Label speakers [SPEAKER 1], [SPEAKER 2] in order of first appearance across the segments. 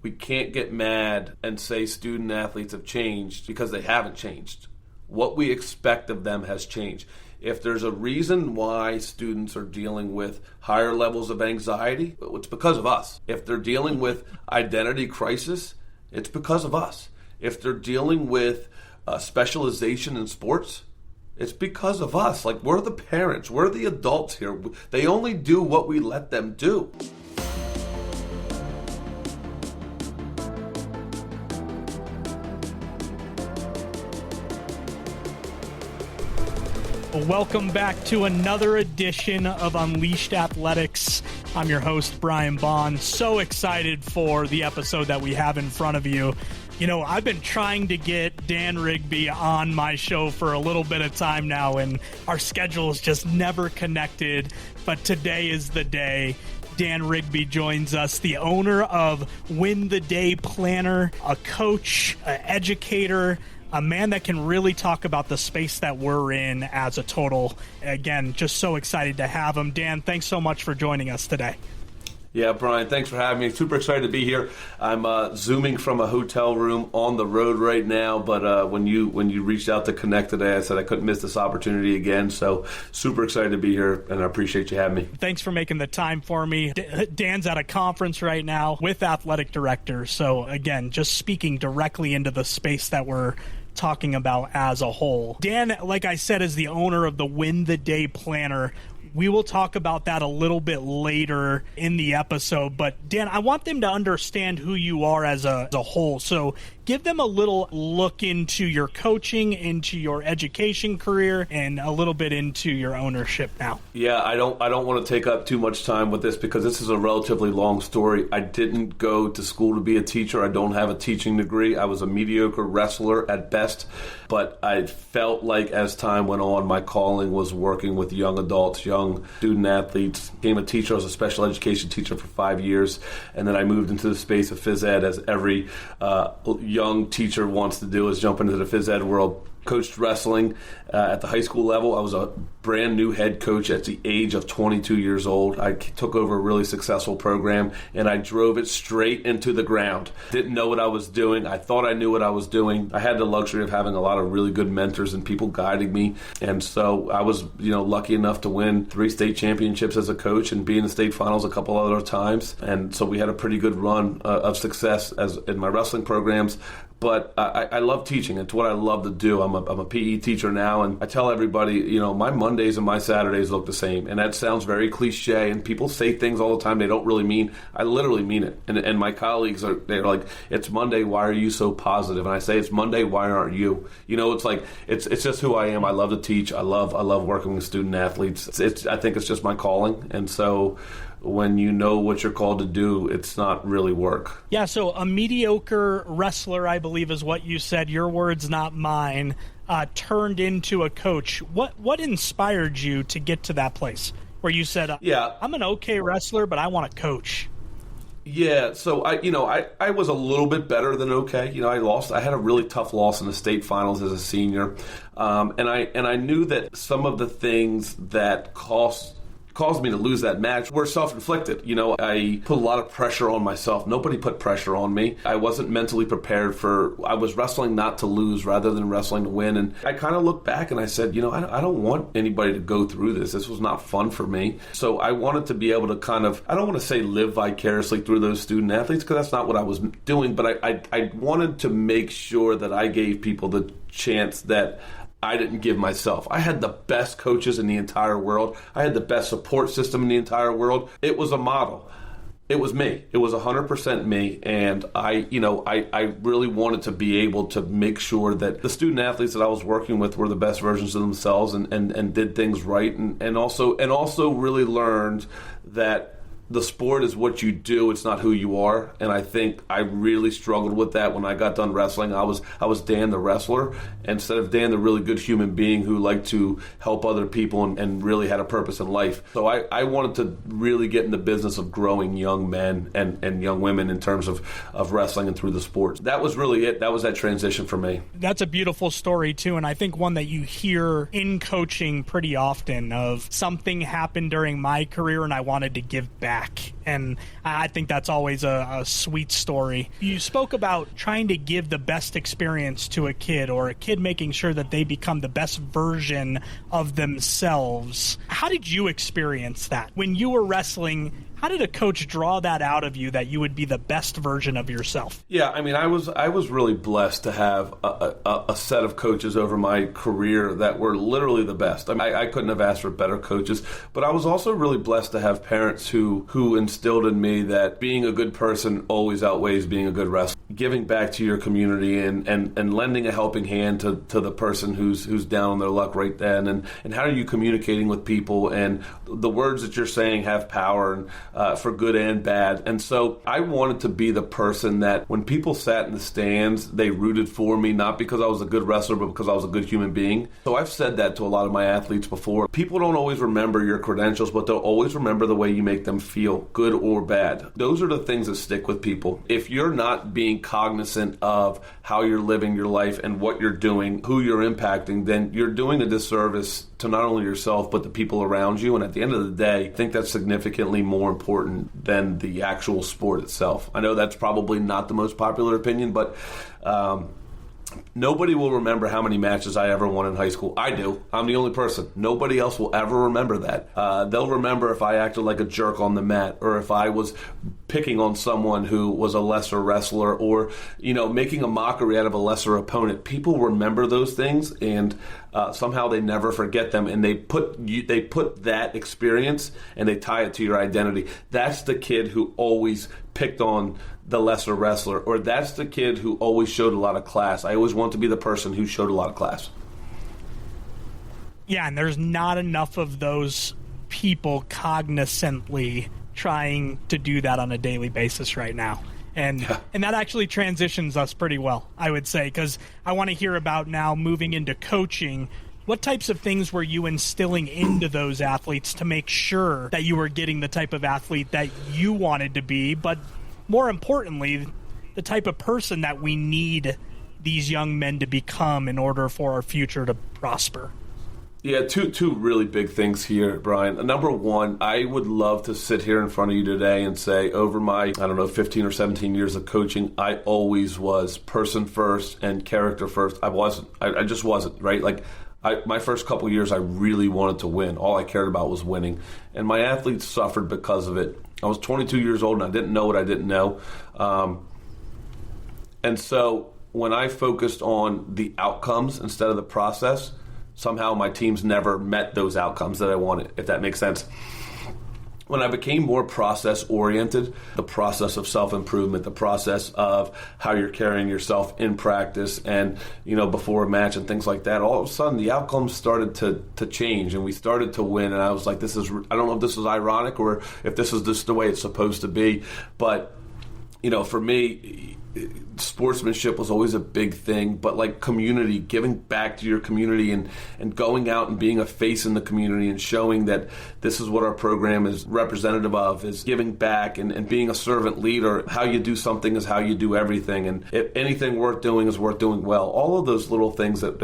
[SPEAKER 1] We can't get mad and say student athletes have changed because they haven't changed. What we expect of them has changed. If there's a reason why students are dealing with higher levels of anxiety, it's because of us. If they're dealing with identity crisis, it's because of us. If they're dealing with specialization in sports, it's because of us. Like, we're the parents, we're the adults here. They only do what we let them do.
[SPEAKER 2] Welcome back to another edition of Unleashed Athletics. I'm your host, Brian Bonn. So excited for the episode that we have in front of you. You know, I've been trying to get Dan Rigby on my show for a little bit of time now, and our schedules just never connected. But today is the day. Dan Rigby joins us, the owner of Win the Day Planner, a coach, an educator, a man that can really talk about the space that we're in as a total. Again, just so excited to have him. Dan, thanks so much for joining us today.
[SPEAKER 1] Yeah, Brian, thanks for having me. Super excited to be here. I'm Zooming from a hotel room on the road right now, but when you reached out to connect today, I said I couldn't miss this opportunity again, so super excited to be here, and I appreciate you having me.
[SPEAKER 2] Thanks for making the time for me. Dan's at a conference right now with athletic directors, so again, just speaking directly into the space that we're talking about as a whole. Dan, like I said, is the owner of the Win the Day Planner. We will talk about that a little bit later in the episode, but Dan, I want them to understand who you are as a whole. So give them a little look into your coaching, into your education career, and a little bit into your ownership now.
[SPEAKER 1] Yeah, I don't want to take up too much time with this because this is a relatively long story. I didn't go to school to be a teacher. I don't have a teaching degree. I was a mediocre wrestler at best, but I felt like as time went on, my calling was working with young adults, young student athletes. Became a teacher. I was a special education teacher for 5 years, and then I moved into the space of phys ed, as every young teacher wants to do, is jump into the phys ed world. Coached wrestling at the high school level. I was a brand new head coach at the age of 22 years old. I took over a really successful program, and I drove it straight into the ground. Didn't know what I was doing. I thought I knew what I was doing. I had the luxury of having a lot of really good mentors and people guiding me, and so I was, lucky enough to win 3 state championships as a coach and be in the state finals a couple other times. And so we had a pretty good run of success as in my wrestling programs. But I love teaching. It's what I love to do. I'm a PE teacher now, and I tell everybody, my Mondays and my Saturdays look the same. And that sounds very cliche, and people say things all the time they don't really mean. I literally mean it. And my colleagues they're like, it's Monday, why are you so positive? And I say, it's Monday, why aren't you? It's like it's just who I am. I love to teach. I love working with student athletes. I think it's just my calling, and so when you know what you're called to do, it's not really work.
[SPEAKER 2] Yeah, so a mediocre wrestler, I believe is what you said, your words, not mine, turned into a coach. What inspired you to get to that place where you said, I'm an okay wrestler, but I want to coach?
[SPEAKER 1] Yeah, so I was a little bit better than okay. I lost. I had a really tough loss in the state finals as a senior, and I knew that some of the things that caused me to lose that match were self-inflicted. I put a lot of pressure on myself. Nobody put pressure on me. I wasn't mentally prepared I was wrestling not to lose rather than wrestling to win. And I kind of looked back and I said, I don't want anybody to go through this. This was not fun for me. So I wanted to be able to I don't want to say live vicariously through those student athletes, because that's not what I was doing, but I wanted to make sure that I gave people the chance that I didn't give myself. I had the best coaches in the entire world. I had the best support system in the entire world. It was a model. It was me. It was 100% me, and I really wanted to be able to make sure that the student athletes that I was working with were the best versions of themselves and did things right, and also really learned that the sport is what you do, it's not who you are. And I think I really struggled with that when I got done wrestling. I was Dan the wrestler instead of Dan the really good human being who liked to help other people and really had a purpose in life. So I wanted to really get in the business of growing young men and young women in terms of wrestling and through the sports. That was really it. That was that transition for me.
[SPEAKER 2] That's a beautiful story too, and I think one that you hear in coaching pretty often, of something happened during my career and I wanted to give back. back. And I think that's always a sweet story. You spoke about trying to give the best experience to a kid, or a kid making sure that they become the best version of themselves. How did you experience that? When you were wrestling, how did a coach draw that out of you, that you would be the best version of yourself?
[SPEAKER 1] Yeah, I mean, I was really blessed to have a set of coaches over my career that were literally the best. I mean, I couldn't have asked for better coaches, but I was also really blessed to have parents who instilled in me that being a good person always outweighs being a good wrestler. Giving back to your community and lending a helping hand to the person who's down on their luck right then, and how are you communicating with people, and the words that you're saying have power, and for good and bad. And so I wanted to be the person that when people sat in the stands, they rooted for me, not because I was a good wrestler, but because I was a good human being. So I've said that to a lot of my athletes before. People don't always remember your credentials, but they'll always remember the way you make them feel, good or bad. Those are the things that stick with people. If you're not being cognizant of how you're living your life and what you're doing, who you're impacting, then you're doing a disservice to not only yourself, but the people around you. And at the end of the day, I think that's significantly more important than the actual sport itself. I know that's probably not the most popular opinion, but nobody will remember how many matches I ever won in high school. I do. I'm the only person. Nobody else will ever remember that. They'll remember if I acted like a jerk on the mat, or if I was picking on someone who was a lesser wrestler, or making a mockery out of a lesser opponent. People remember those things, and somehow they never forget them, and they put that experience and they tie it to your identity. That's the kid who always picked on the lesser wrestler, or that's the kid who always showed a lot of class. I always want to be the person who showed a lot of class.
[SPEAKER 2] Yeah, and there's not enough of those people cognizantly trying to do that on a daily basis right now. And that actually transitions us pretty well, I would say, because I want to hear about now moving into coaching. What types of things were you instilling into those athletes to make sure that you were getting the type of athlete that you wanted to be, but more importantly, the type of person that we need these young men to become in order for our future to prosper?
[SPEAKER 1] Yeah, two really big things here, Brian. Number one, I would love to sit here in front of you today and say, over my, 15 or 17 years of coaching, I always was person first and character first. I wasn't. I just wasn't, right? Like, my first couple years, I really wanted to win. All I cared about was winning. And my athletes suffered because of it. I was 22 years old, and I didn't know what I didn't know. And so when I focused on the outcomes instead of the process, somehow my teams never met those outcomes that I wanted, if that makes sense. When I became more process-oriented, the process of self-improvement, the process of how you're carrying yourself in practice and, before a match and things like that, all of a sudden the outcomes started to change, and we started to win. And I was like, I don't know if this is ironic or if this is just the way it's supposed to be. But, for me, sportsmanship was always a big thing, but like community, giving back to your community and going out and being a face in the community and showing that this is what our program is representative of, is giving back and being a servant leader. How you do something is how you do everything, and if anything worth doing is worth doing well. All of those little things that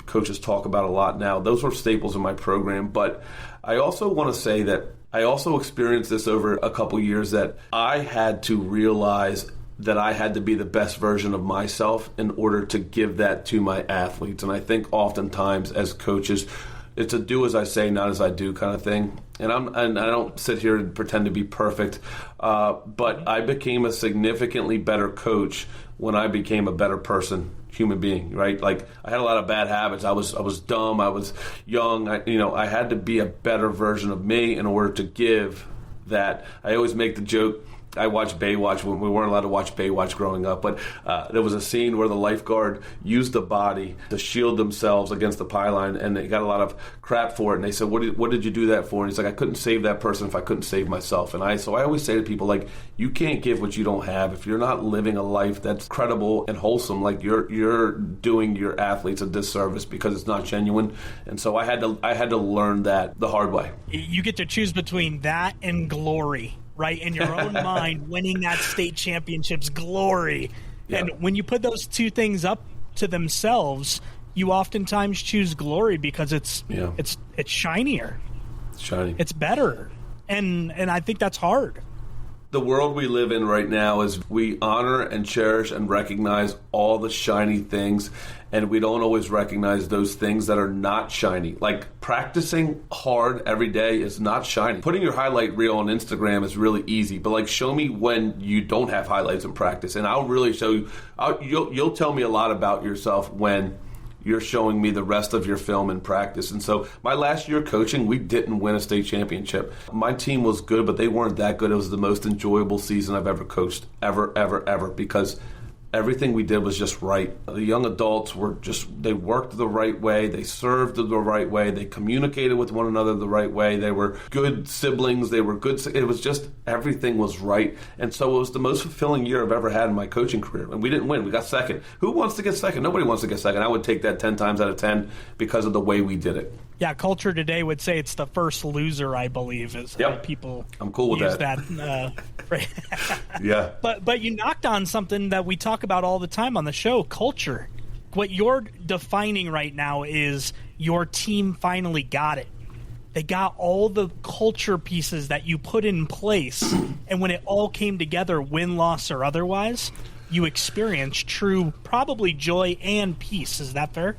[SPEAKER 1] coaches talk about a lot now, those were staples in my program. But I also want to say that I also experienced this over a couple years, that I had to realize that I had to be the best version of myself in order to give that to my athletes. And I think oftentimes as coaches, it's a do as I say, not as I do kind of thing. And I don't sit here and pretend to be perfect, but I became a significantly better coach when I became a better person, human being, right? Like, I had a lot of bad habits. I was dumb. I was young. I had to be a better version of me in order to give that. I always make the joke, I watched Baywatch when we weren't allowed to watch Baywatch growing up, but there was a scene where the lifeguard used the body to shield themselves against the pylon, and they got a lot of crap for it. And they said, "What did you do that for?" And he's like, "I couldn't save that person if I couldn't save myself." So I always say to people, like, you can't give what you don't have. If you're not living a life that's credible and wholesome, like, you're doing your athletes a disservice because it's not genuine. And so I had to learn that the hard way.
[SPEAKER 2] You get to choose between that and glory. Right, in your own mind, winning that state championship's glory. Yeah. And when you put those two things up to themselves, you oftentimes choose glory because it's shinier.
[SPEAKER 1] It's shiny.
[SPEAKER 2] It's better. And I think that's hard.
[SPEAKER 1] The world we live in right now is we honor and cherish and recognize all the shiny things, and we don't always recognize those things that are not shiny. Like practicing hard every day is not shiny. Putting your highlight reel on Instagram is really easy, but like show me when you don't have highlights in practice, and I'll really show you. You'll tell me a lot about yourself when you're showing me the rest of your film in practice. And so my last year coaching, we didn't win a state championship. My team was good, but they weren't that good. It was the most enjoyable season I've ever coached, ever, because everything we did was just right. The young adults they worked the right way, they served the right way, they communicated with one another the right way, they were good siblings, it was just, everything was right. And so it was the most fulfilling year I've ever had in my coaching career. And we didn't win, we got second. Who wants to get second? Nobody wants to get second. I would take that 10 times out of 10 because of the way we did it.
[SPEAKER 2] Yeah, culture today would say it's the first loser, I believe, is how people
[SPEAKER 1] I'm cool with
[SPEAKER 2] use
[SPEAKER 1] that.
[SPEAKER 2] Yeah. But you knocked on something that we talk about all the time on the show, culture. What you're defining right now is your team finally got it. They got all the culture pieces that you put in place, and when it all came together, win, loss, or otherwise, you experienced true, probably joy and peace. Is that fair?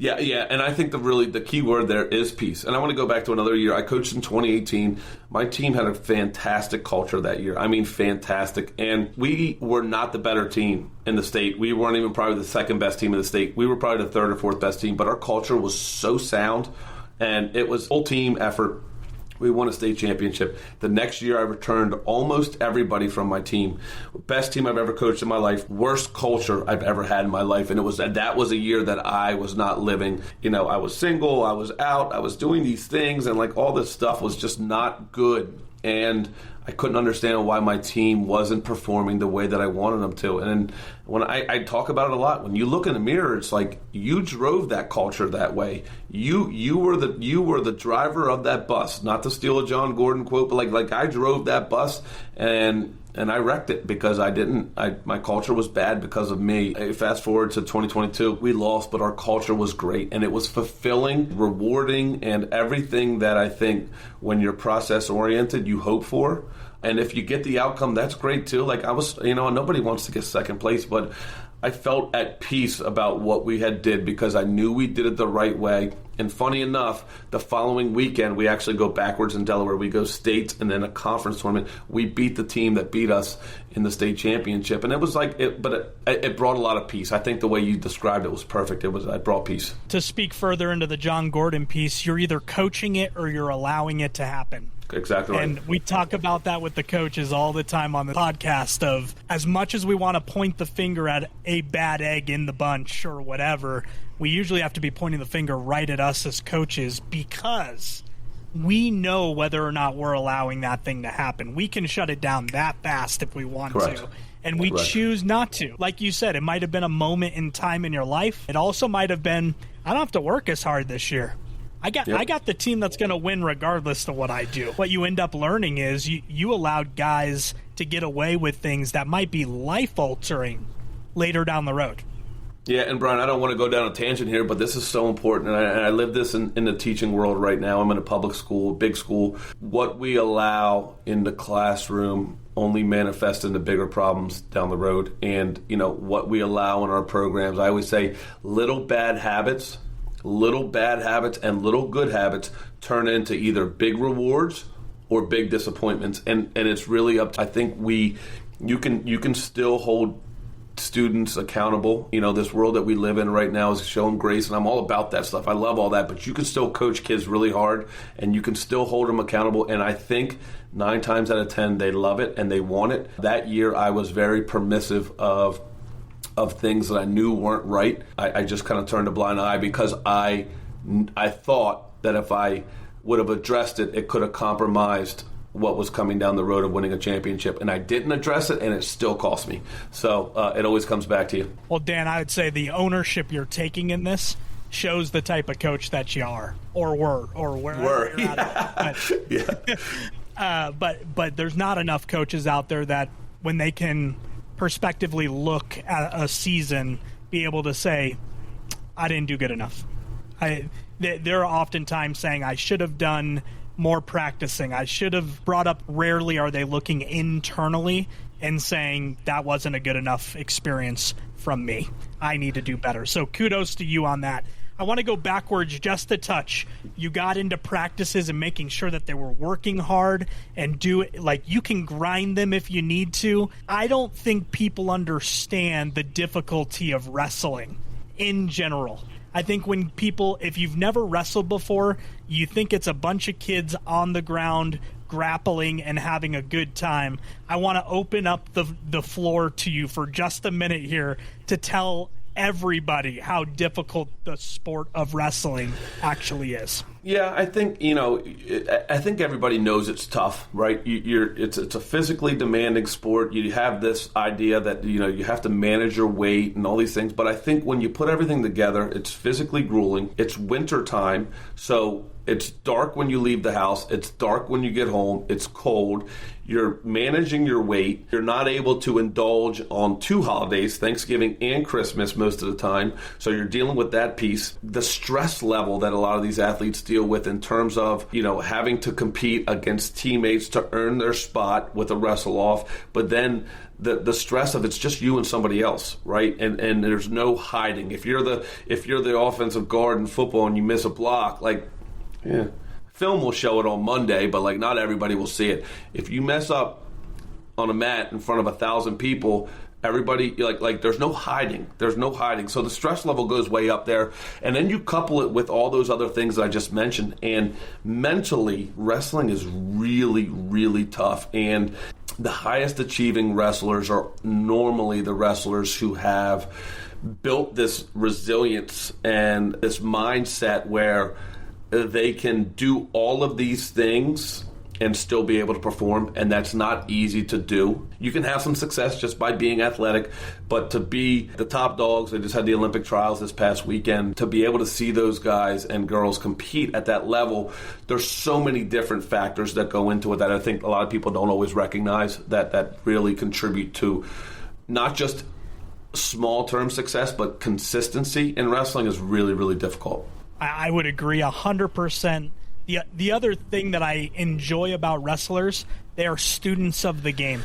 [SPEAKER 1] Yeah, and I think the key word there is peace. And I want to go back to another year. I coached in 2018. My team had a fantastic culture that year. I mean, fantastic. And we were not the better team in the state. We weren't even probably the second best team in the state. We were probably the third or fourth best team. But our culture was so sound, and it was full team effort. We won a state championship. The next year, I returned almost everybody from my team. Best team I've ever coached in my life. Worst culture I've ever had in my life. And that was a year that I was not living. I was single. I was out. I was doing these things. And like all this stuff was just not good. And I couldn't understand why my team wasn't performing the way that I wanted them to. And when I talk about it a lot, when you look in the mirror, it's like you drove that culture that way. You were the driver of that bus. Not to steal a John Gordon quote, but like I drove that bus and I wrecked it because my culture was bad because of me. Fast forward to 2022, we lost, but our culture was great, and it was fulfilling, rewarding, and everything that I think when you're process-oriented, you hope for. And if you get the outcome, that's great too. Like I was, nobody wants to get second place, but I felt at peace about what we had did because I knew we did it the right way. And funny enough, the following weekend, we actually go backwards in Delaware. We go state and then a conference tournament. We beat the team that beat us in the state championship. And it was like, it brought a lot of peace. I think the way you described it was perfect. It brought peace.
[SPEAKER 2] To speak further into the John Gordon piece, you're either coaching it or you're allowing it to happen.
[SPEAKER 1] Exactly right.
[SPEAKER 2] And we talk about that with the coaches all the time on the podcast of as much as we want to point the finger at a bad egg in the bunch or whatever, we usually have to be pointing the finger right at us as coaches because we know whether or not we're allowing that thing to happen. We can shut it down that fast if we want to. And we choose not to. Like you said, it might have been a moment in time in your life. It also might have been, I don't have to work as hard this year. I got the team that's going to win regardless of what I do. What you end up learning is you allowed guys to get away with things that might be life-altering later down the road.
[SPEAKER 1] Yeah, and Brian, I don't want to go down a tangent here, but this is so important, and I live this in the teaching world right now. I'm in a public school, big school. What we allow in the classroom only manifests into bigger problems down the road. And, what we allow in our programs, I always say little bad habits and little good habits turn into either big rewards or big disappointments. And it's really up to, I think you can still hold students accountable. This world that we live in right now is showing grace, and I'm all about that stuff. I love all that, but you can still coach kids really hard, and you can still hold them accountable. And I think 9 times out of 10, they love it and they want it. That year, I was very permissive of things that I knew weren't right. I just kind of turned a blind eye because I thought that if I would have addressed it, it could have compromised what was coming down the road of winning a championship. And I didn't address it, and it still cost me. So it always comes back to you.
[SPEAKER 2] Well, Dan, I would say the ownership you're taking in this shows the type of coach that you are, or were, or wherever you're at. But there's not enough coaches out there that when they can prospectively look at a season, be able to say, I didn't do good enough. They're oftentimes saying I should have done more practicing. I should have brought up rarely are they looking internally and saying that wasn't a good enough experience from me. I need to do better. So kudos to you on that. I want to go backwards just a touch. You got into practices and making sure that they were working hard and do it like you can grind them if you need to. I don't think people understand the difficulty of wrestling in general. I think when people, if you've never wrestled before, you think it's a bunch of kids on the ground grappling and having a good time. I want to open up the floor to you for just a minute here to tell everybody how difficult the sport of wrestling actually is.
[SPEAKER 1] Yeah, I think I think everybody knows it's tough, right? It's a physically demanding sport. You have this idea that you have to manage your weight and all these things, but I think when you put everything together, it's physically grueling. It's winter time, so it's dark when you leave the house. It's dark when you get home. It's cold. You're managing your weight. You're not able to indulge on two holidays, Thanksgiving and Christmas most of the time. So you're dealing with that piece. The stress level that a lot of these athletes deal with in terms of, having to compete against teammates to earn their spot with a wrestle off, but then the stress of it's just you and somebody else, right? And there's no hiding. If you're the offensive guard in football and you miss a block, film will show it on Monday, but not everybody will see it. If you mess up on a mat in front of 1,000 people, everybody there's no hiding. There's no hiding. So the stress level goes way up there, and then you couple it with all those other things that I just mentioned. And mentally, wrestling is really, really tough. And the highest achieving wrestlers are normally the wrestlers who have built this resilience and this mindset where they can do all of these things and still be able to perform, and that's not easy to do. You can have some success just by being athletic, but to be the top dogs, they just had the Olympic trials this past weekend, to be able to see those guys and girls compete at that level, there's so many different factors that go into it that I think a lot of people don't always recognize that really contribute to not just small-term success, but consistency in wrestling is really, really difficult.
[SPEAKER 2] I would agree 100%. The other thing that I enjoy about wrestlers, they are students of the game.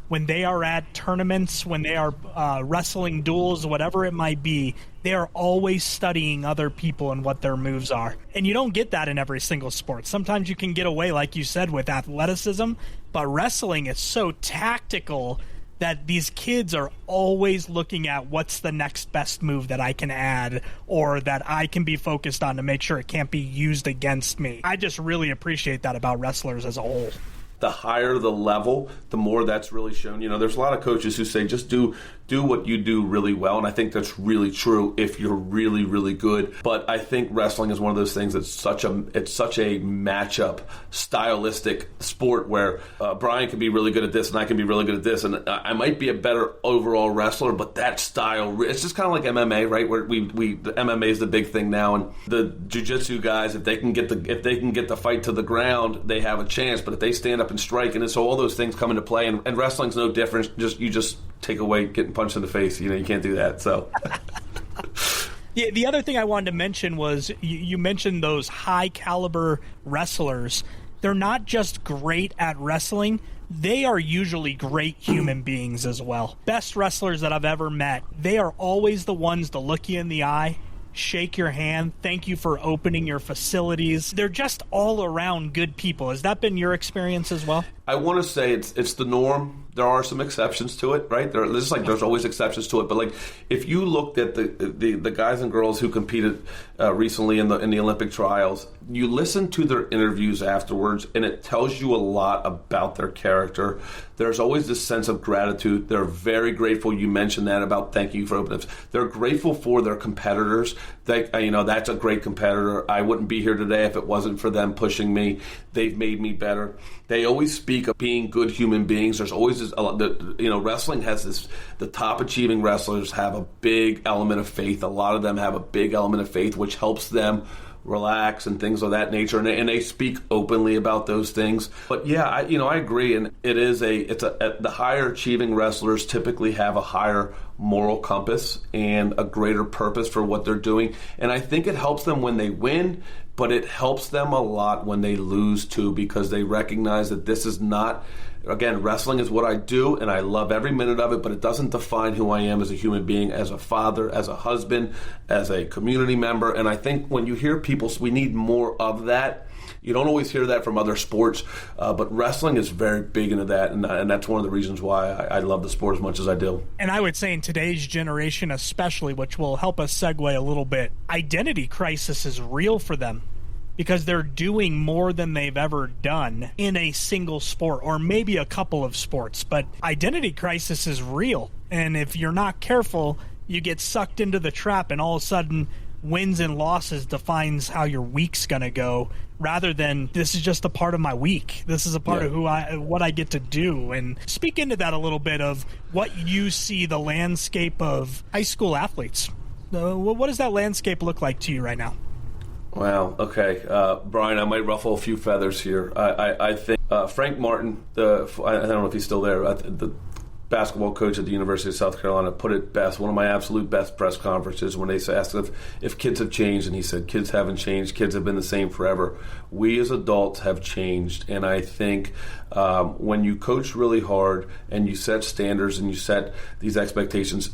[SPEAKER 2] When they are at tournaments, when they are wrestling duels, whatever it might be, they are always studying other people and what their moves are. And you don't get that in every single sport. Sometimes you can get away, like you said, with athleticism, but wrestling is so tactical that these kids are always looking at what's the next best move that I can add or that I can be focused on to make sure it can't be used against me. I just really appreciate that about wrestlers as a whole.
[SPEAKER 1] The higher the level, the more that's really shown. There's a lot of coaches who say just do what you do really well, and I think that's really true if you're really, really good. But I think wrestling is one of those things that's such a matchup, stylistic sport where Brian can be really good at this and I can be really good at this, and I might be a better overall wrestler, but that style, it's just kind of like MMA, right? Where the MMA is the big thing now, and the jiu-jitsu guys, if they can get the fight to the ground, they have a chance. But if they stand up and strike, and so all those things come into play, and wrestling's no different. You just take away getting punched in the face. You can't do that. So
[SPEAKER 2] the other thing I wanted to mention was you mentioned those high caliber wrestlers. They're not just great at wrestling, they are usually great human beings as well. Best wrestlers that I've ever met, they are always the ones to look you in the eye, shake your hand, thank you for opening your facilities. They're just all around good people. Has that been your experience as well?
[SPEAKER 1] I want to say it's the norm. There are some exceptions to it, right? There's always exceptions to it. But if you looked at the guys and girls who competed recently in the Olympic trials, you listen to their interviews afterwards, and it tells you a lot about their character. There's always this sense of gratitude. They're very grateful. You mentioned that about thank you for opening. They're grateful for their competitors. That's a great competitor. I wouldn't be here today if it wasn't for them pushing me. They've made me better. They always speak of being good human beings. There's always this, wrestling has this, the top achieving wrestlers have a big element of faith. A lot of them have a big element of faith, which helps them relax and things of that nature, and they speak openly about those things. But yeah, I agree, and the higher achieving wrestlers typically have a higher moral compass and a greater purpose for what they're doing, and I think it helps them when they win. but it helps them a lot when they lose too, because they recognize that this is not, again, wrestling is what I do, and I love every minute of it, but it doesn't define who I am as a human being, as a father, as a husband, as a community member. And I think when you hear people, we need more of that. You don't always hear that from other sports, but wrestling is very big into that, and that's one of the reasons why I love the sport as much as I do.
[SPEAKER 2] And I would say in today's generation especially, which will help us segue a little bit, identity crisis is real for them because they're doing more than they've ever done in a single sport or maybe a couple of sports. But identity crisis is real, and if you're not careful, you get sucked into the trap, and all of a sudden wins and losses defines how your week's going to go, rather than this is just a part of my week. This is a part of what I get to do. And speak into that a little bit of what you see the landscape of high school athletes. What does that landscape look like to you right now?
[SPEAKER 1] Wow. Okay. Brian, I might ruffle a few feathers here. I think Frank Martin, I don't know if he's still there, the basketball coach at the University of South Carolina, put it best. One of my absolute best press conferences when they asked if kids have changed, and he said, kids haven't changed. Kids have been the same forever. We as adults have changed, and I think when you coach really hard and you set standards and you set these expectations,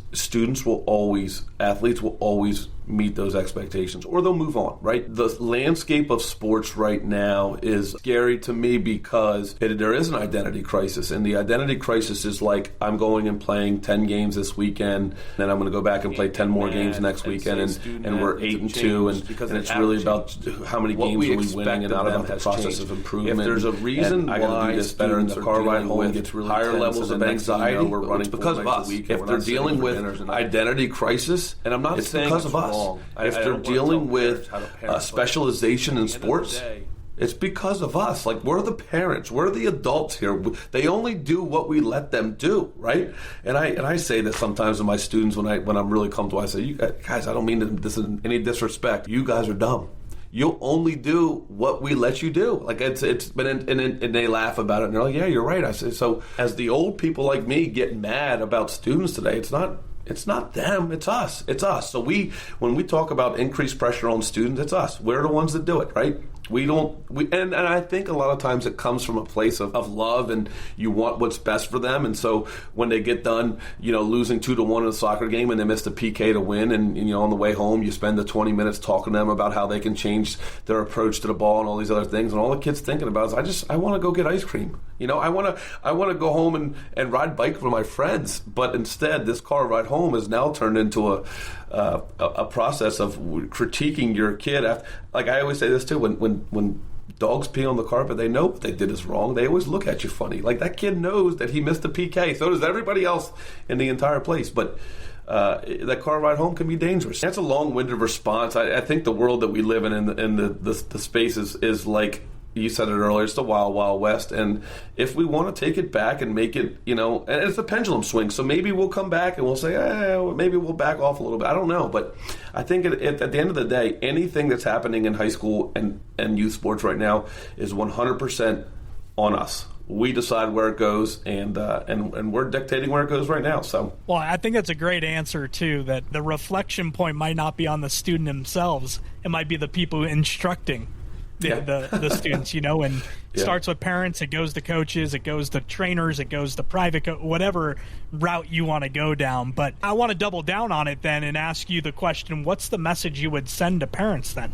[SPEAKER 1] athletes will always meet those expectations, or they'll move on, right? The landscape of sports right now is scary to me because there is an identity crisis, and the identity crisis is like, I'm going and playing 10 games this weekend, then I'm going to go back and play 10 more games next weekend, and we're 8-2, and it's really about how many games are we winning and not about the process of improvement. If there's a reason why it's better in the car ride home gets really higher levels of anxiety, we're running because of us. If they're dealing with identity crisis, and I'm not saying because of us. If they're dealing with specialization in sports, it's because of us. Like, we're the parents, we're the adults here. They only do what we let them do, right? And I say this sometimes to my students when I'm really comfortable. I say, you guys, I don't mean this in any disrespect. You guys are dumb. You'll only do what we let you do. Like, and they laugh about it, and they're like, yeah, you're right. I say, so as the old people like me get mad about students today, it's not them, it's us. It's us. So when we talk about increased pressure on students, it's us. We're the ones that do it, right? And I think a lot of times it comes from a place of love, and you want what's best for them. And so when they get done, losing 2-1 in a soccer game, and they miss the PK to win, and on the way home you spend the 20 minutes talking to them about how they can change their approach to the ball and all these other things, and all the kid's thinking about is I want to go get ice cream. I want to go home and ride bike with my friends, but instead this car ride home has now turned into a process of critiquing your kid. Like I always say this too, when dogs pee on the carpet, they know what they did is wrong. They always look at you funny. Like, that kid knows that he missed the PK. So does everybody else in the entire place. But that car ride home can be dangerous. That's a long-winded response. I think the world that we live in the space is like, you said it earlier, it's the wild, wild west. And if we want to take it back and make it, and it's a pendulum swing. So maybe we'll come back and we'll say, maybe we'll back off a little bit. I don't know. But I think at the end of the day, anything that's happening in high school and youth sports right now is 100% on us. We decide where it goes, and we're dictating where it goes right now. So,
[SPEAKER 2] well, I think that's a great answer too. That the reflection point might not be on the student themselves; it might be the people instructing the students. And it starts with parents. It goes to coaches. It goes to trainers. It goes to private, whatever route you want to go down. But I want to double down on it then and ask you the question: what's the message you would send to parents then?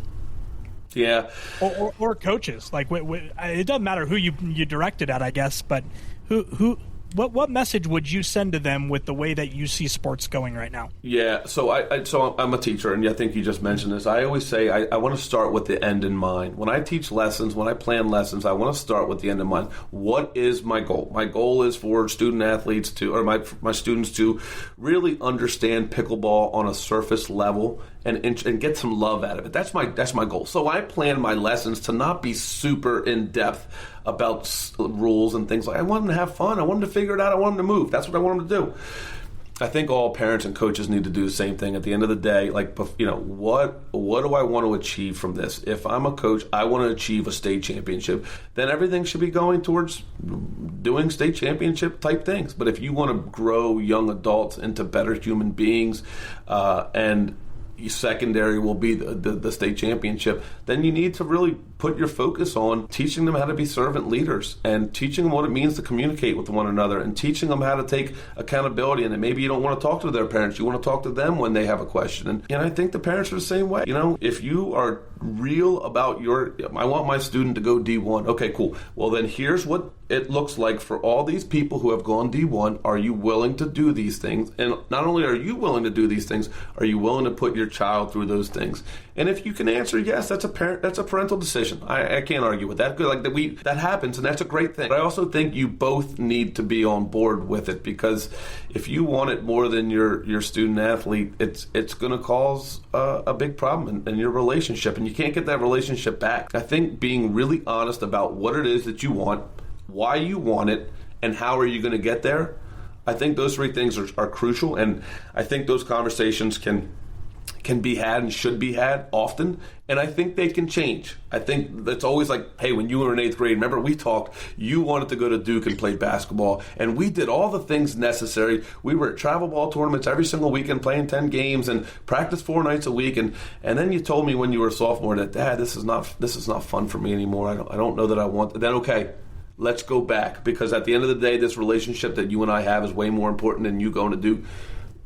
[SPEAKER 1] Yeah,
[SPEAKER 2] or coaches. Like, it doesn't matter who you direct it at, I guess. But what message would you send to them with the way that you see sports going right now?
[SPEAKER 1] Yeah, so I'm a teacher, and I think you just mentioned this. I always say I want to start with the end in mind. When I teach lessons, when I plan lessons, I want to start with the end in mind. What is my goal? My goal is for student athletes my students to really understand pickleball on a surface level and get some love out of it. That's my goal. So I plan my lessons to not be super in depth about rules and things. Like, I want them to have fun. I want them to figure it out. I want them to move. That's what I want them to do. I think all parents and coaches need to do the same thing at the end of the day. Like, what do I want to achieve from this? If I'm a coach, I want to achieve a state championship. Then everything should be going towards doing state championship type things. But if you want to grow young adults into better human beings, and secondary will be the state championship, then you need to really put your focus on teaching them how to be servant leaders and teaching them what it means to communicate with one another and teaching them how to take accountability. And maybe you don't want to talk to their parents. You want to talk to them when they have a question. And I think the parents are the same way. If you are real about I want my student to go D1. Okay, cool. Well, then here's what it looks like for all these people who have gone D1. Are you willing to do these things? And not only are you willing to do these things, are you willing to put your child through those things? And if you can answer yes, that's a parental decision. I can't argue with that. That happens, and that's a great thing. But I also think you both need to be on board with it, because if you want it more than your student athlete, it's going to cause a big problem in your relationship, and you can't get that relationship back. I think being really honest about what it is that you want, why you want it, and how are you going to get there, I think those three things are crucial, and I think those conversations can be had and should be had often, and I think they can change. I think that's always like, hey, when you were in 8th grade, remember we talked, you wanted to go to Duke and play basketball, and we did all the things necessary. We were at travel ball tournaments every single weekend playing 10 games and practice 4 nights a week, and then you told me when you were a sophomore that, Dad, this is not fun for me anymore. I don't know that I want. Then okay, let's go back, because at the end of the day, this relationship that you and I have is way more important than you going to Duke.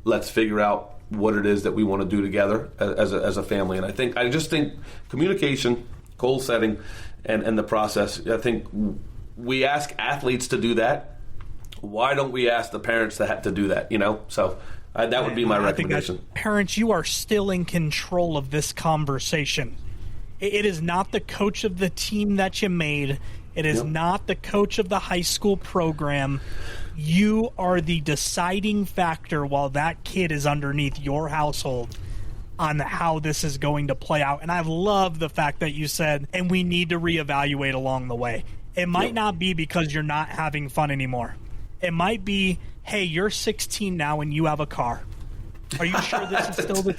[SPEAKER 1] Let's figure out what it is that we want to do together as a family. And I just think communication, goal setting, and the process, I think we ask athletes to do that. Why don't we ask the parents to do that? So that would be my recommendation.
[SPEAKER 2] Parents, you are still in control of this conversation. It is not the coach of the team that you made. It is not the coach of the high school program. You are the deciding factor while that kid is underneath your household on how this is going to play out. And I love the fact that you said, and we need to reevaluate along the way. It might not be because you're not having fun anymore. It might be, hey, you're 16 now and you have a car. Are you sure this is still the...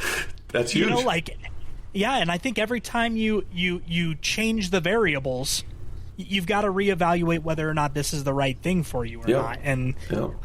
[SPEAKER 1] That's huge.
[SPEAKER 2] And I think every time you change the variables, you've got to reevaluate whether or not this is the right thing for you or not. And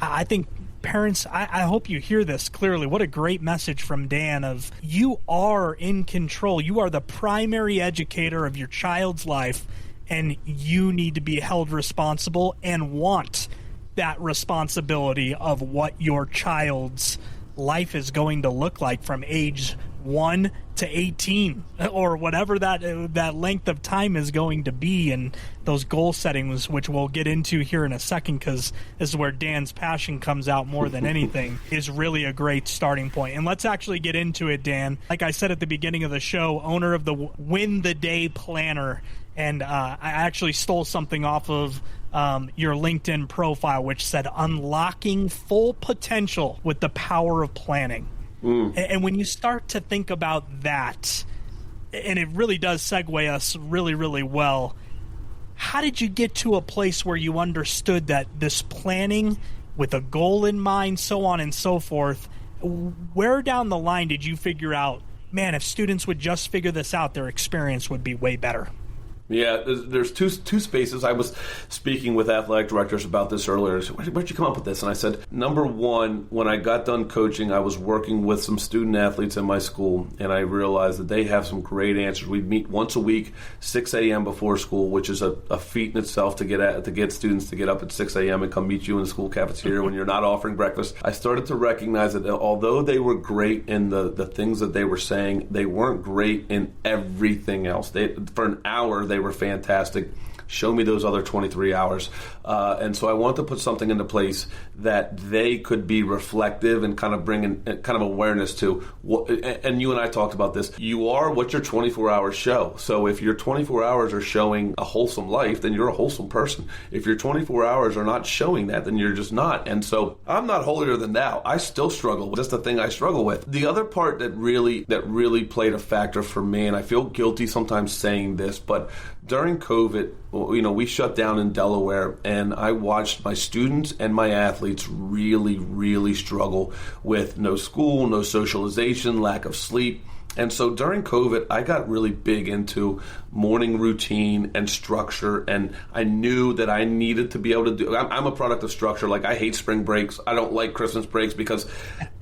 [SPEAKER 2] I think parents, I hope you hear this clearly. What a great message from Dan of you are in control. You are the primary educator of your child's life, and you need to be held responsible and want that responsibility of what your child's life is going to look like from age 1 to 18 or whatever that length of time is going to be, and those goal settings, which we'll get into here in a second, because this is where Dan's passion comes out more than anything, is really a great starting point. And let's actually get into it, Dan. Like I said at the beginning of the show, owner of the Win the Day Planner, and I actually stole something off of your LinkedIn profile, which said unlocking full potential with the power of planning. And when you start to think about that, and it really does segue us really, really well, how did you get to a place where you understood that this planning with a goal in mind, so on and so forth, where down the line did you figure out, man, if students would just figure this out, their experience would be way better?
[SPEAKER 1] Yeah, there's two spaces. I was speaking with athletic directors about this earlier. So where'd you come up with this? And I said, number one, when I got done coaching, I was working with some student athletes in my school, and I realized that they have some great answers. We'd meet once a week, 6 a.m. before school, which is a feat in itself to get students to get up at 6 a.m. and come meet you in the school cafeteria when you're not offering breakfast. I started to recognize that although they were great in the things that they were saying, they weren't great in everything else. For an hour, they were fantastic. Show me those other 23 hours. And so I wanted to put something into place that they could be reflective and kind of bring in kind of awareness to. And you and I talked about this. You are what your 24 hours show. So if your 24 hours are showing a wholesome life, then you're a wholesome person. If your 24 hours are not showing that, then you're just not. And so I'm not holier than thou. I still struggle. That's the thing I struggle with. The other part that really played a factor for me, and I feel guilty sometimes saying this, but during COVID, we shut down in Delaware, and I watched my students and my athletes really, really struggle with no school, no socialization, lack of sleep. And so during COVID, I got really big into morning routine and structure, and I knew that I needed to be able to do, I'm a product of structure. Like, I hate spring breaks. I don't like Christmas breaks because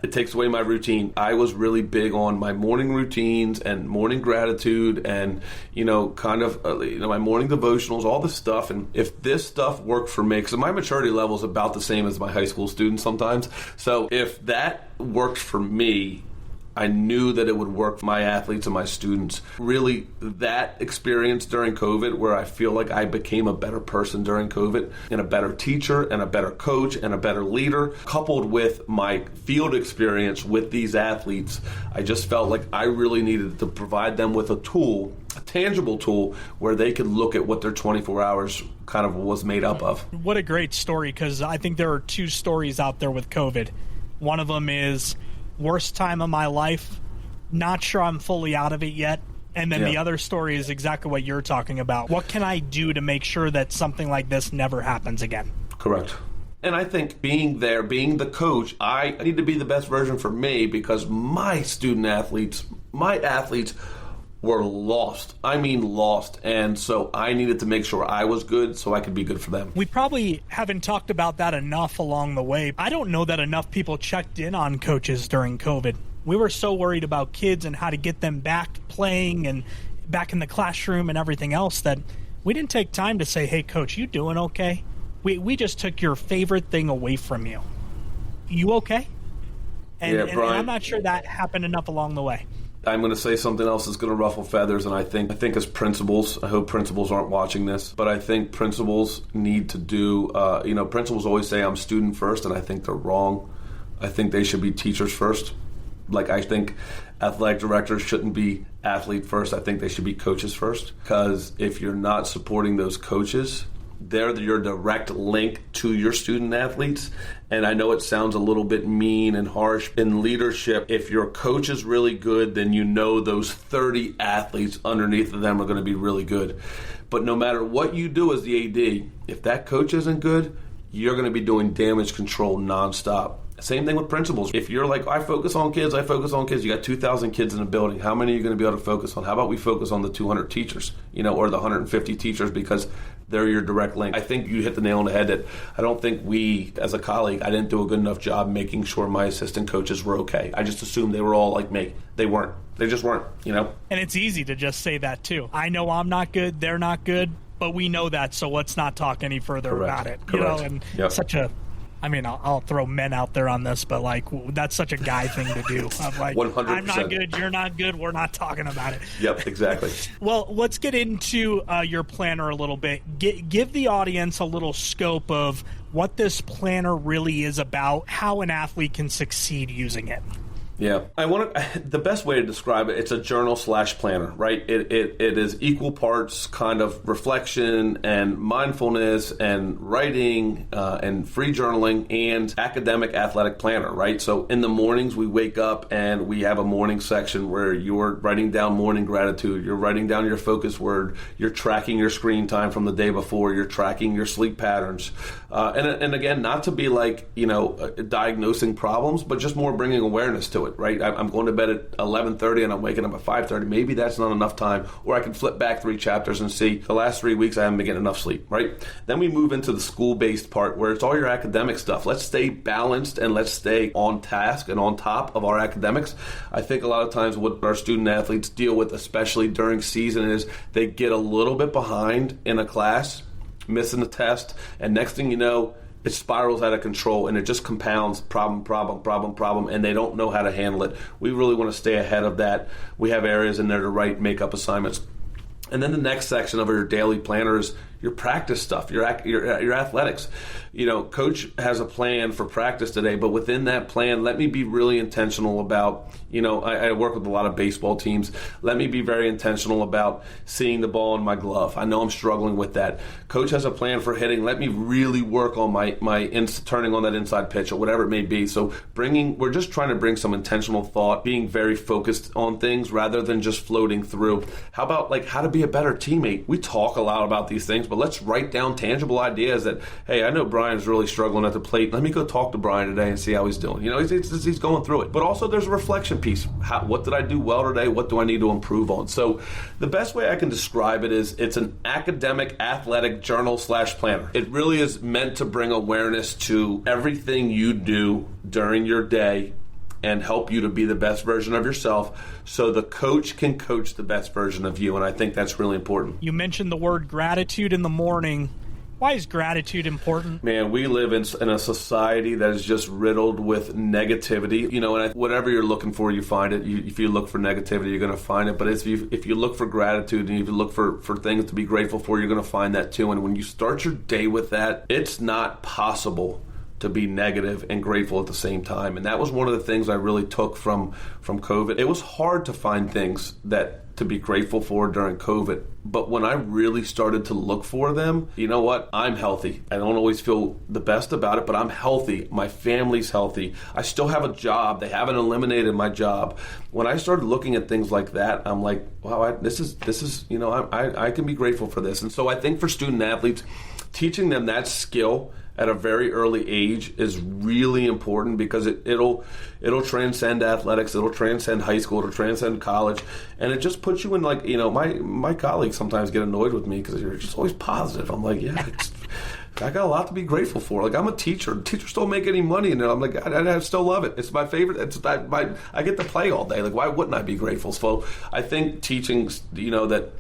[SPEAKER 1] it takes away my routine. I was really big on my morning routines and morning gratitude and, my morning devotionals, all this stuff. And if this stuff worked for me, because my maturity level is about the same as my high school students sometimes. So if that worked for me, I knew that it would work for my athletes and my students. Really, that experience during COVID, where I feel like I became a better person during COVID, and a better teacher and a better coach and a better leader, coupled with my field experience with these athletes, I just felt like I really needed to provide them with a tool, a tangible tool, where they could look at what their 24 hours kind of was made up of.
[SPEAKER 2] What a great story, because I think there are two stories out there with COVID. One of them is worst time of my life, not sure I'm fully out of it yet. And then the other story is exactly what you're talking about. What can I do to make sure that something like this never happens again?
[SPEAKER 1] Correct. And I think being there, being the coach, I need to be the best version for me, because my student athletes, my athletes were lost. I mean lost. And so I needed to make sure I was good so I could be good for them.
[SPEAKER 2] We probably haven't talked about that enough along the way. I don't know that enough people checked in on coaches during COVID. We were so worried about kids and how to get them back playing and back in the classroom and everything else that we didn't take time to say, hey, coach, you doing okay? We just took your favorite thing away from you. You okay? And
[SPEAKER 1] Brian,
[SPEAKER 2] I'm not sure that happened enough along the way.
[SPEAKER 1] I'm going to say something else that's going to ruffle feathers, and I think as principals, I hope principals aren't watching this, but I think principals need to do, principals always say I'm student first, and I think they're wrong. I think they should be teachers first. Like, I think athletic directors shouldn't be athlete first. I think they should be coaches first, because if you're not supporting those coaches, they're your direct link to your student athletes. And I know it sounds a little bit mean and harsh in leadership. If your coach is really good, then you know those 30 athletes underneath of them are going to be really good. But no matter what you do as the AD, if that coach isn't good, you're going to be doing damage control nonstop. Same thing with principals. If you're like, I focus on kids, you got 2,000 kids in a building. How many are you going to be able to focus on? How about we focus on the 200 teachers, or the 150 teachers, because they're your direct link. I think you hit the nail on the head that I don't think we, as a colleague, I didn't do a good enough job making sure my assistant coaches were okay. I just assumed they were all like me. They weren't. They just weren't, And
[SPEAKER 2] it's easy to just say that, too. I know I'm not good, they're not good, but we know that, so let's not talk any further about it.
[SPEAKER 1] Correct.
[SPEAKER 2] Such a... I'll throw men out there on this, but that's such a guy thing to do. I'm like,
[SPEAKER 1] 100%.
[SPEAKER 2] I'm not good, you're not good, we're not talking about it.
[SPEAKER 1] Yep, exactly.
[SPEAKER 2] Well, let's get into your planner a little bit. Give the audience a little scope of what this planner really is about, how an athlete can succeed using it.
[SPEAKER 1] Yeah, the best way to describe it, it's a journal/planner, right? It is equal parts kind of reflection and mindfulness and writing and free journaling and academic athletic planner, right? So in the mornings we wake up and we have a morning section where you're writing down morning gratitude, you're writing down your focus word, you're tracking your screen time from the day before, you're tracking your sleep patterns. And again, not to be like, diagnosing problems, but just more bringing awareness to it. Right, I'm going to bed at 11:30 and I'm waking up at 5:30. Maybe that's not enough time, or I can flip back 3 chapters and see the last 3 weeks I haven't been getting enough sleep. Right, then we move into the school-based part where it's all your academic stuff. Let's stay balanced and let's stay on task and on top of our academics. I think a lot of times what our student athletes deal with, especially during season, is they get a little bit behind in a class, missing a test, and next thing you know, it spirals out of control and it just compounds problem, and they don't know how to handle it. We really want to stay ahead of that. We have areas in there to write makeup assignments. And then the next section of your daily planner is your practice stuff, your athletics. Coach has a plan for practice today, but within that plan, let me be really intentional about, I work with a lot of baseball teams. Let me be very intentional about seeing the ball in my glove. I know I'm struggling with that. Coach has a plan for hitting. Let me really work on my turning on that inside pitch or whatever it may be. So we're just trying to bring some intentional thought, being very focused on things rather than just floating through. How about how to be a better teammate? We talk a lot about these things, but let's write down tangible ideas that, hey, I know Brian's really struggling at the plate. Let me go talk to Brian today and see how he's doing. He's going through it. But also there's a reflection piece. What did I do well today? What do I need to improve on? So the best way I can describe it is it's an academic, athletic journal/planner. It really is meant to bring awareness to everything you do during your day and help you to be the best version of yourself so the coach can coach the best version of you. And I think that's really important.
[SPEAKER 2] You mentioned the word gratitude in the morning. Why is gratitude important?
[SPEAKER 1] Man, we live in a society that is just riddled with negativity. And whatever you're looking for, you find it. If you look for negativity, you're going to find it. But if you look for gratitude and if you look for things to be grateful for, you're going to find that too. And when you start your day with that, it's not possible to be negative and grateful at the same time. And that was one of the things I really took from COVID. It was hard to find things to be grateful for during COVID. But when I really started to look for them, you know what? I'm healthy. I don't always feel the best about it, but I'm healthy. My family's healthy. I still have a job. They haven't eliminated my job. When I started looking at things like that, I'm like, wow, this is I can be grateful for this. And so I think for student athletes, teaching them that skill at a very early age is really important because it'll transcend athletics, it'll transcend high school, it'll transcend college, and it just puts you in my colleagues sometimes get annoyed with me because you're just always positive. I'm like, yeah, I got a lot to be grateful for. Like, I'm a teacher. Teachers don't make any money, and I'm like, I still love it. It's my favorite. I get to play all day. Like, why wouldn't I be grateful? So I think teaching, that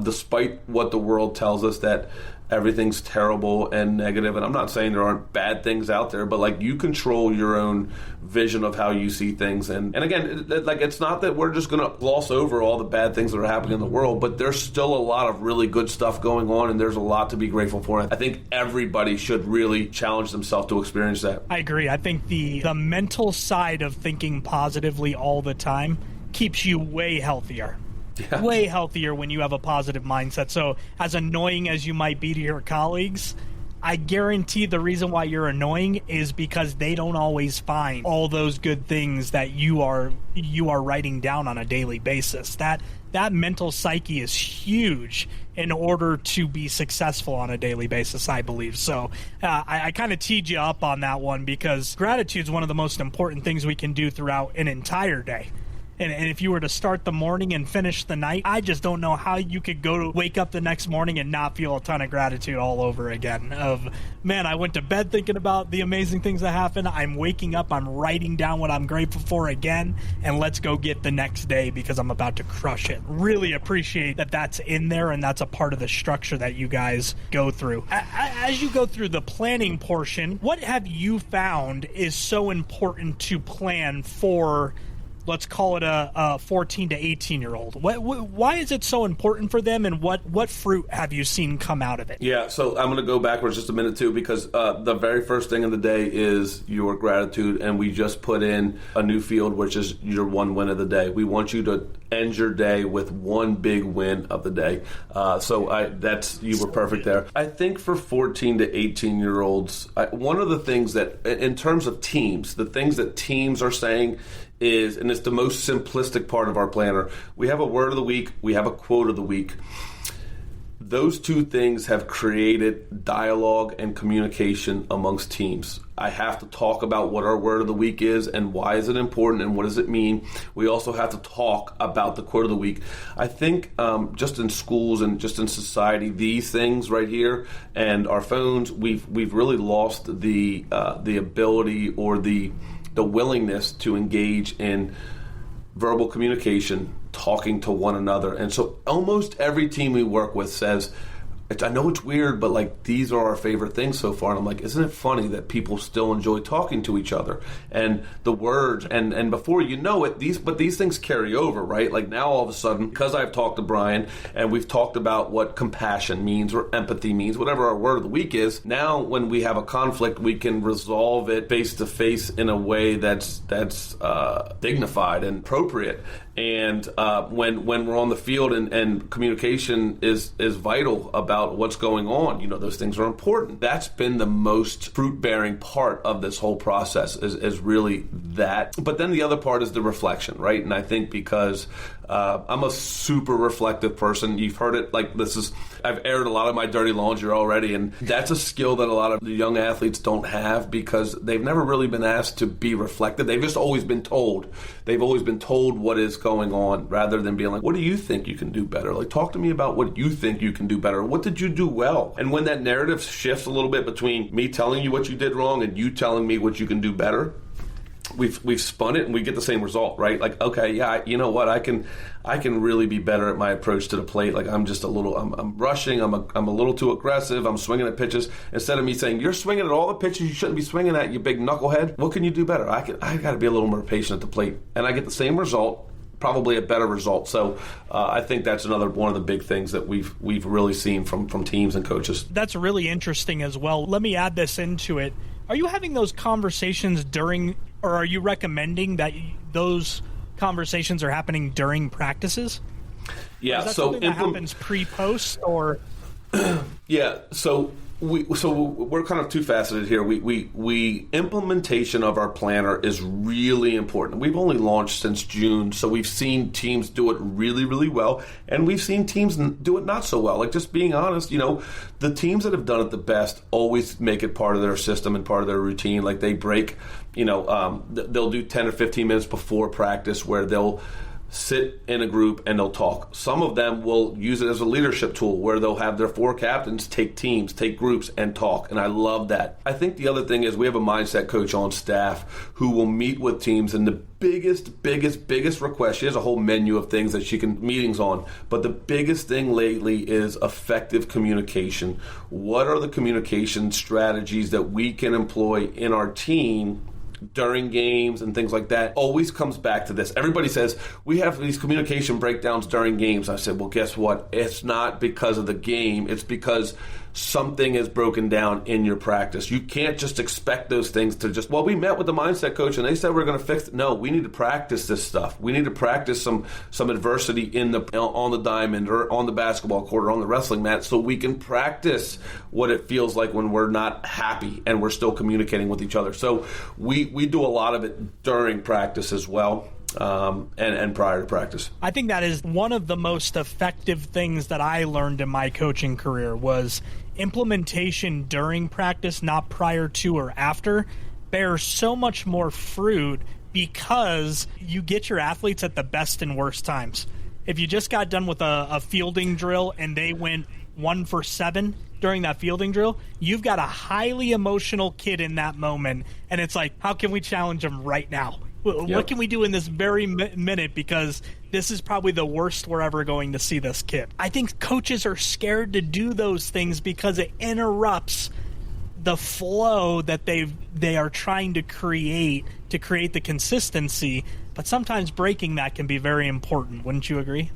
[SPEAKER 1] despite what the world tells us that everything's terrible and negative, and I'm not saying there aren't bad things out there, but you control your own vision of how you see things. And again, it's not that we're just going to gloss over all the bad things that are happening in the world, but there's still a lot of really good stuff going on, and there's a lot to be grateful for. I think everybody should really challenge themselves to experience that.
[SPEAKER 2] I agree. I think the mental side of thinking positively all the time keeps you way healthier. Yeah. Way healthier when you have a positive mindset. So as annoying as you might be to your colleagues, I guarantee the reason why you're annoying is because they don't always find all those good things that you are writing down on a daily basis. That mental psyche is huge in order to be successful on a daily basis, I believe. So I kind of teed you up on that one because gratitude is one of the most important things we can do throughout an entire day. And if you were to start the morning and finish the night, I just don't know how you could wake up the next morning and not feel a ton of gratitude all over again. Man, I went to bed thinking about the amazing things that happened. I'm waking up, I'm writing down what I'm grateful for again, and let's go get the next day because I'm about to crush it. Really appreciate that that's in there and that's a part of the structure that you guys go through. As you go through the planning portion, what have you found is so important to plan for, let's call it a 14 to 18-year-old? Why is it so important for them, and what fruit have you seen come out of it?
[SPEAKER 1] Yeah, so I'm going to go backwards just a minute, too, because the very first thing of the day is your gratitude, and we just put in a new field, which is your one win of the day. We want you to end your day with one big win of the day. You were perfect there. I think for 14 to 18-year-olds, one of the things that, in terms of teams, the things that teams are saying is, and it's the most simplistic part of our planner, we have a word of the week, we have a quote of the week. Those two things have created dialogue and communication amongst teams. I have to talk about what our word of the week is and why is it important and what does it mean. We also have to talk about the quote of the week. I think just in schools and just in society, these things right here and our phones, we've really lost the ability or the willingness to engage in verbal communication, talking to one another. And so almost every team we work with says, I know it's weird, but these are our favorite things so far. And I'm like, isn't it funny that people still enjoy talking to each other? And the words, and before you know it, these things carry over, right? Now all of a sudden, because I've talked to Brian and we've talked about what compassion means or empathy means, whatever our word of the week is, now when we have a conflict, we can resolve it face to face in a way that's dignified and appropriate. And when we're on the field and communication is vital about what's going on, those things are important. That's been the most fruit-bearing part of this whole process is really that. But then the other part is the reflection, right? And I think because I'm a super reflective person. You've heard it, like I've aired a lot of my dirty laundry already, and that's a skill that a lot of the young athletes don't have because they've never really been asked to be reflective. They've just always been told. They've always been told what is going on rather than being like, what do you think you can do better? Like, talk to me about what you think you can do better. What did you do well? And when that narrative shifts a little bit between me telling you what you did wrong and you telling me what you can do better, we've spun it and we get the same result, right? Like, okay, yeah, you know what? I can really be better at my approach to the plate. Like, I'm just I'm rushing. I'm a little too aggressive. I'm swinging at pitches instead of me saying, you're swinging at all the pitches you shouldn't be swinging at, you big knucklehead. What can you do better? I got to be a little more patient at the plate, and I get the same result, probably a better result. So I think that's another one of the big things that we've really seen from teams and coaches.
[SPEAKER 2] That's really interesting as well. Let me add this into it. Are you having those conversations during, or are you recommending that those conversations are happening during practices?
[SPEAKER 1] Yeah,
[SPEAKER 2] is that something that happens pre-post or?
[SPEAKER 1] Yeah, so we're kind of two-faceted here. We implementation of our planner is really important. We've only launched since June, so we've seen teams do it really, really well, and we've seen teams do it not so well. Like, just being honest, the teams that have done it the best always make it part of their system and part of their routine. Like, they break, they'll do 10 or 15 minutes before practice where they'll sit in a group and they'll talk. Some of them will use it as a leadership tool where they'll have their 4 captains take teams, take groups, and talk. And I love that. I think the other thing is we have a mindset coach on staff who will meet with teams, and the biggest request, she has a whole menu of things that she can meetings on, but the biggest thing lately is effective communication. What are the communication strategies that we can employ in our team during games and things like that? Always comes back to this. Everybody says, we have these communication breakdowns during games. I said, well, guess what? It's not because of the game. It's because something is broken down in your practice. You can't just expect those things to just, well, we met with the mindset coach and they said we're going to fix it. No, we need to practice this stuff. We need to practice some adversity on the diamond or on the basketball court or on the wrestling mat so we can practice what it feels like when we're not happy and we're still communicating with each other. So we do a lot of it during practice as well. And prior to practice.
[SPEAKER 2] I think that is one of the most effective things that I learned in my coaching career was implementation during practice, not prior to or after, bears so much more fruit because you get your athletes at the best and worst times. If you just got done with a fielding drill and they went 1 for 7 during that fielding drill, you've got a highly emotional kid in that moment, and it's like, how can we challenge them right now? What can we do in this very minute, because this is probably the worst we're ever going to see this kid. I think coaches are scared to do those things because it interrupts the flow that they are trying to create the consistency, but sometimes breaking that can be very important. Wouldn't you agree?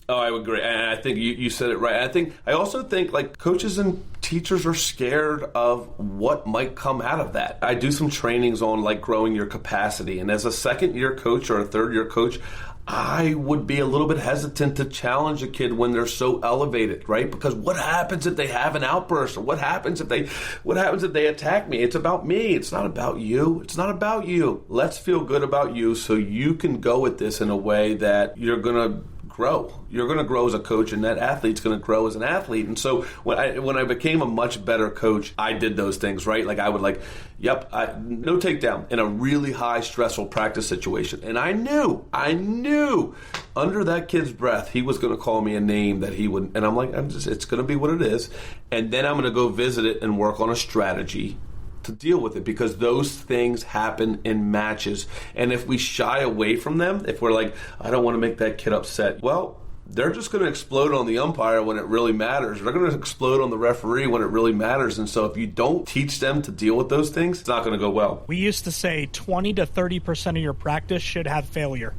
[SPEAKER 1] Oh, I would agree. And I think you said it right. I also think like coaches and teachers are scared of what might come out of that. I do some trainings on like growing your capacity. And as a second-year coach or a third-year coach, I would be a little bit hesitant to challenge a kid when they're so elevated, right? Because what happens if they have an outburst? Or what happens if they attack me? It's about me. It's not about you. It's not about you. Let's feel good about you so you can go at this in a way that you're going to grow. You're going to grow as a coach, and that athlete's going to grow as an athlete. And so when I became a much better coach, I did those things, right? Like I would no takedown in a really high stressful practice situation. And I knew under that kid's breath, he was going to call me a name that he would, and I'm like, it's going to be what it is. And then I'm going to go visit it and work on a strategy to deal with it, because those things happen in matches. And if we shy away from them, if we're like, I don't want to make that kid upset, well, they're just going to explode on the umpire when it really matters. They're going to explode on the referee when it really matters. And so if you don't teach them to deal with those things, it's not going to go well.
[SPEAKER 2] We used to say 20 to 30% of your practice should have failure.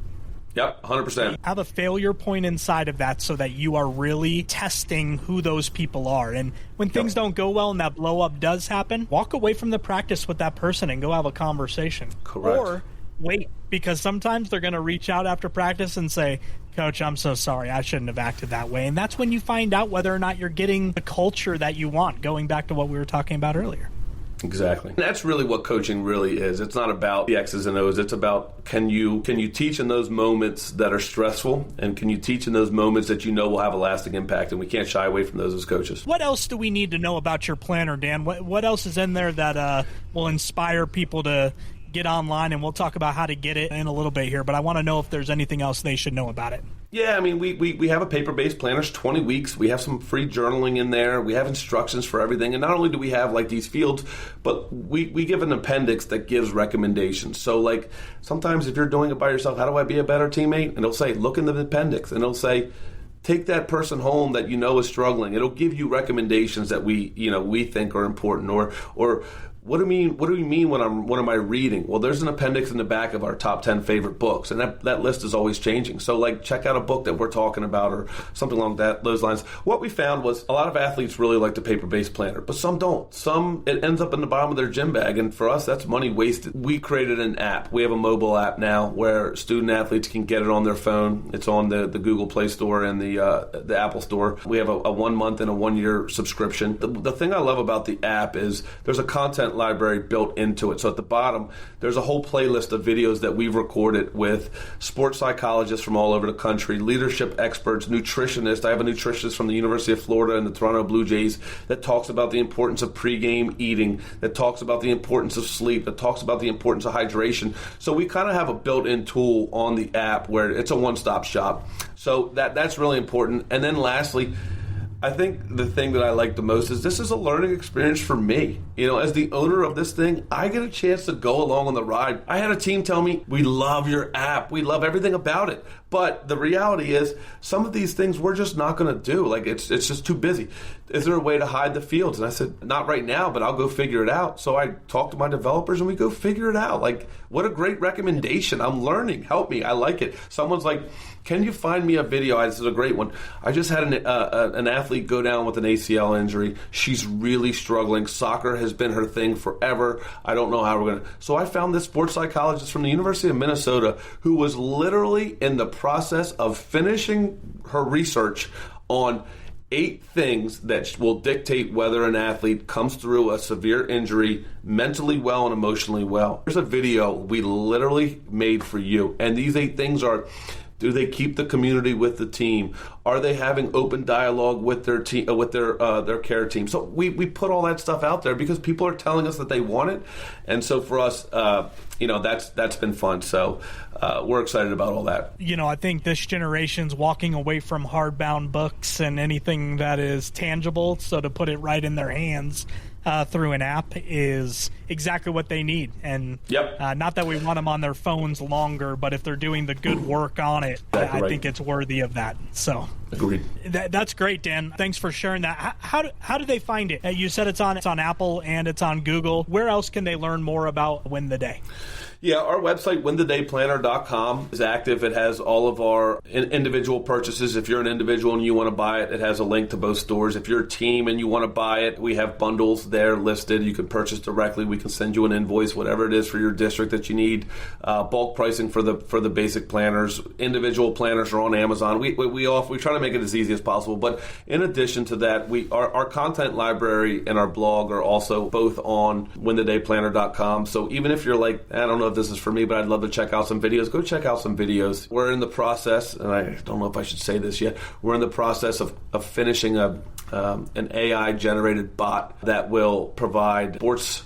[SPEAKER 1] Yep, 100%.
[SPEAKER 2] Have a failure point inside of that so that you are really testing who those people are. And when things don't go well and that blow up does happen, walk away from the practice with that person and go have a conversation.
[SPEAKER 1] Correct.
[SPEAKER 2] Or wait, because sometimes they're going to reach out after practice and say, Coach, I'm so sorry. I shouldn't have acted that way. And that's when you find out whether or not you're getting the culture that you want, going back to what we were talking about earlier.
[SPEAKER 1] Exactly. And that's really what coaching really is. It's not about the X's and O's. It's about can you teach in those moments that are stressful, and can you teach in those moments that you know will have a lasting impact, and we can't shy away from those as coaches.
[SPEAKER 2] What else do we need to know about your planner, Dan? What else is in there that will inspire people to get online? And we'll talk about how to get it in a little bit here, but I want to know if there's anything else they should know about it.
[SPEAKER 1] Yeah, I mean, we have a paper-based planner. It's 20 weeks. We have some free journaling in there. We have instructions for everything. And not only do we have, like, these fields, but we give an appendix that gives recommendations. So, like, sometimes if you're doing it by yourself, how do I be a better teammate? And it'll say, look in the appendix. And it'll say, take that person home that you know is struggling. It'll give you recommendations that we think are important. Or what do we mean what am I reading? Well, there's an appendix in the back of our top 10 favorite books, and that list is always changing. So, like, check out a book that we're talking about or something along those lines. What we found was a lot of athletes really like the paper-based planner, but some don't. Some, it ends up in the bottom of their gym bag, and for us, that's money wasted. We created an app. We have a mobile app now where student athletes can get it on their phone. It's on the Google Play Store and the Apple Store. We have a 1 month and a 1 year subscription. The thing I love about the app is there's a content library built into it. So at the bottom, there's a whole playlist of videos that we've recorded with sports psychologists from all over the country, leadership experts, nutritionists. I have a nutritionist from the University of Florida and the Toronto Blue Jays that talks about the importance of pregame eating, that talks about the importance of sleep, that talks about the importance of hydration. So we kind of have a built-in tool on the app where it's a one-stop shop. So that's really important. And then lastly, I think the thing that I like the most is this is a learning experience for me. You know, as the owner of this thing, I get a chance to go along on the ride. I had a team tell me, we love your app. We love everything about it. But the reality is some of these things we're just not going to do. Like, it's just too busy. Is there a way to hide the fields? And I said, not right now, but I'll go figure it out. So I talked to my developers and we go figure it out. Like, what a great recommendation. I'm learning. Help me. I like it. Someone's like, can you find me a video? This is a great one. I just had an athlete go down with an ACL injury. She's really struggling. Soccer has been her thing forever. I don't know how we're going to. So I found this sports psychologist from the University of Minnesota who was literally in the process of finishing her research on 8 things that will dictate whether an athlete comes through a severe injury mentally well and emotionally well. There's a video we literally made for you. And these 8 things are: do they keep the community with the team? Are they having open dialogue with their team, with their care team? So we put all that stuff out there because people are telling us that they want it, and so for us, that's been fun. So we're excited about all that.
[SPEAKER 2] You know, I think this generation's walking away from hardbound books and anything that is tangible. So to put it right in their hands through an app is exactly what they need. And not that we want them on their phones longer, but if they're doing the good work on it, I think it's worthy of that. So
[SPEAKER 1] agreed.
[SPEAKER 2] That's great, Dan. Thanks for sharing that. How do they find it? You said it's on Apple and it's on Google. Where else can they learn more about Win the Day?
[SPEAKER 1] Yeah, our website, winthedayplanner.com, is active. It has all of our individual purchases. If you're an individual and you want to buy it, it has a link to both stores. If you're a team and you want to buy it, we have bundles there listed. You can purchase directly. We can send you an invoice, whatever it is for your district that you need. Bulk pricing for the basic planners. Individual planners are on Amazon. We try to make it as easy as possible. But in addition to that, our content library and our blog are also both on winthedayplanner.com. So even if you're like, I don't know if this is for me, but I'd love to check out some videos, go check out some videos. We're in the process, and I don't know if I should say this yet, we're in the process of finishing an AI-generated bot that will provide sports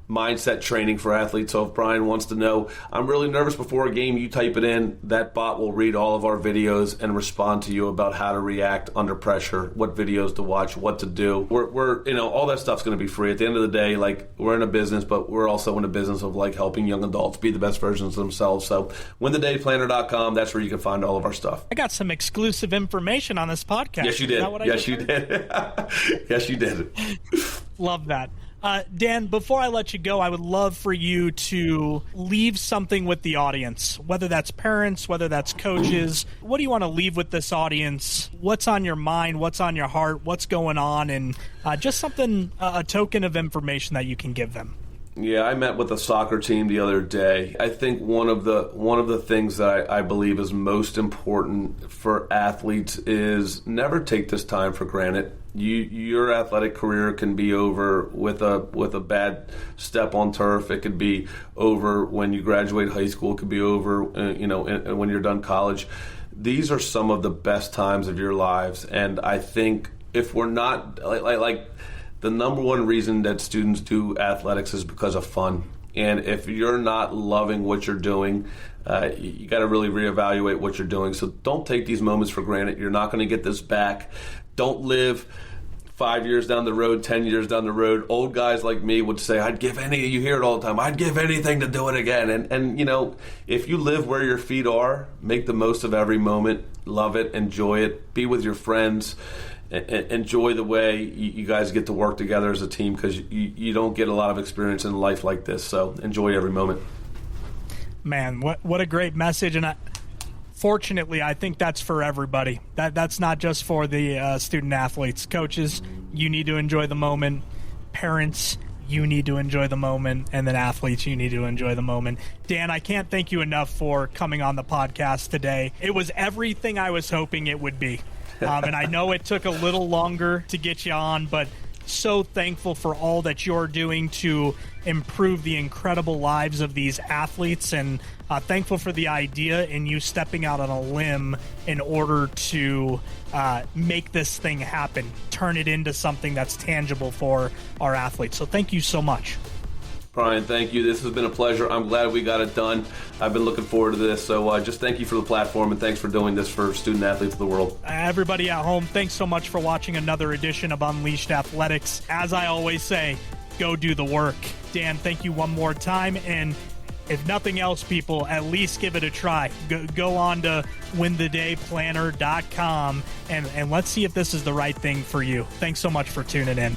[SPEAKER 1] mindset training for athletes. So if Brian wants to know, I'm really nervous before a game, you type it in, that bot will read all of our videos and respond to you about how to react under pressure, what videos to watch, what to do. We're all that stuff's going to be free. At the end of the day, like, we're in a business, but we're also in a business of, like, helping young adults be the best versions of themselves. So winthedayplanner.com, that's where you can find all of our stuff.
[SPEAKER 2] I got some exclusive information on this podcast.
[SPEAKER 1] Yes, you did. Yes, you did. Yes, you did.
[SPEAKER 2] Love that. Dan, before I let you go, I would love for you to leave something with the audience, whether that's parents, whether that's coaches. What do you want to leave with this audience? What's on your mind? What's on your heart? What's going on? And just something, a token of information that you can give them.
[SPEAKER 1] Yeah, I met with a soccer team the other day. I think one of the things that I believe is most important for athletes is never take this time for granted. Your athletic career can be over with a bad step on turf. It could be over when you graduate high school. It could be over, when you're done college. These are some of the best times of your lives, and I think if we're not like the number one reason that students do athletics is because of fun. And if you're not loving what you're doing, you got to really reevaluate what you're doing. So don't take these moments for granted. You're not going to get this back. Don't live 5 years down the road, 10 years down the road. Old guys like me would say, you hear it all the time, I'd give anything to do it again. And if you live where your feet are, make the most of every moment, love it, enjoy it, be with your friends, enjoy the way you guys get to work together as a team, because you don't get a lot of experience in life like this. So enjoy every moment.
[SPEAKER 2] Man, what a great message. And fortunately, I think that's for everybody. That's not just for the student athletes. Coaches, you need to enjoy the moment. Parents, you need to enjoy the moment. And then athletes, you need to enjoy the moment. Dan, I can't thank you enough for coming on the podcast today. It was everything I was hoping it would be. And I know it took a little longer to get you on, but so thankful for all that you're doing to improve the incredible lives of these athletes, and thankful for the idea in you stepping out on a limb in order to make this thing happen, turn it into something that's tangible for our athletes. So thank you so much.
[SPEAKER 1] Brian, thank you. This has been a pleasure. I'm glad we got it done. I've been looking forward to this. So just thank you for the platform, and thanks for doing this for student athletes of the world.
[SPEAKER 2] Everybody at home, thanks so much for watching another edition of Unleashed Athletics. As I always say, go do the work. Dan, thank you one more time. And if nothing else, people, at least give it a try. Go on to winthedayplanner.com and let's see if this is the right thing for you. Thanks so much for tuning in.